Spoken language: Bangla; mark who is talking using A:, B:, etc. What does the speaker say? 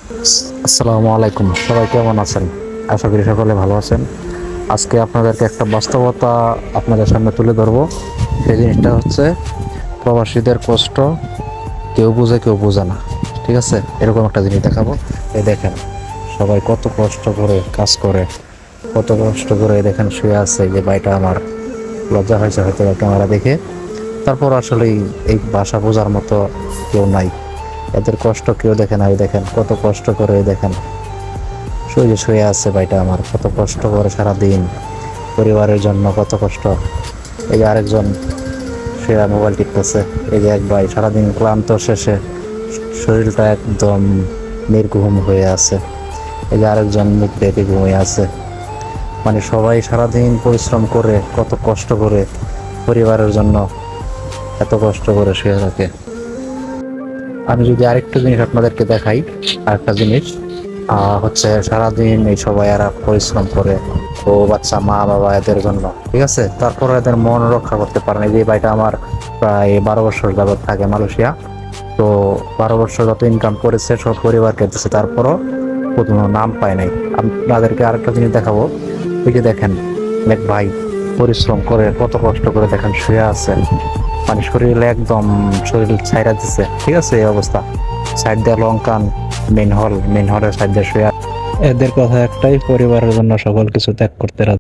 A: আসসালামু আলাইকুম, সবাই কেমন আছেন? আশা করি সকলে ভালো আছেন। আজকে আপনাদেরকে একটা বাস্তবতা আপনাদের সামনে তুলে ধরবো। সেই জিনিসটা হচ্ছে প্রবাসীদের কষ্ট কেউ বোঝে কেউ বোঝে না। ঠিক আছে, এরকম একটা জিনিস দেখাবো। এই দেখেন, সবাই কত কষ্ট করে কাজ করে, কত কষ্ট করে দেখেন শুয়ে আছে। যে ভাইটা আমার লজ্জা হয়েছে হয়তো ক্যামেরা দেখে, তারপর আসলে এই ভাষা বোঝার মতো কেউ নাই। এদের কষ্ট কেউ দেখে না। এই দেখেন কত কষ্ট করে, দেখেন শুয়ে শুয়ে আছে ভাইটা আমার, কত কষ্ট করে সারাদিন পরিবারের জন্য কত কষ্ট। এই যে আরেকজন শুয়ে মোবাইল টিপতেছে। এই যে এক ভাই সারাদিন ক্লান্ত শেষে শরীরটা একদম নির্ঘুম হয়ে আছে। এই যে আরেকজন মুখ ডেকে ঘুমিয়ে আছে। মানে সবাই সারাদিন পরিশ্রম করে কত কষ্ট করে পরিবারের জন্য এত কষ্ট করে শুয়ে থাকে। আমি যদি আরেকটা জিনিস আপনাদেরকে দেখাই, আরেকটা জিনিস হচ্ছে সারাদিন এই সবাই এরা পরিশ্রম করে, ও বাচ্চা মা বাবা এদের জন্য, ঠিক আছে, তারপর এদের মন রক্ষা করতে পারে না। যে ভাইটা আমার প্রায় 12 বছর যাবৎ থাকে মালয়েশিয়া। তো 12 বছর যত ইনকাম করেছে সব পরিবারকে দিচ্ছে, তারপরও কোনো নাম পায় নাই। আপনাদেরকে আরেকটা জিনিস দেখাবো। ওই যে দেখেন এক ভাই পরিশ্রম করে কত কষ্ট করে দেখেন শুয়ে আছে। মানে শরীরে একদম শরীর ছাইরা দিচ্ছে, ঠিক আছে, এই অবস্থা। সাইড দিয়ে লঙ্কান, মেন হলের সাইড দিয়ে শুয়ে। এদের কথা একটাই, পরিবারের জন্য সকল কিছু ত্যাগ করতে রাজি।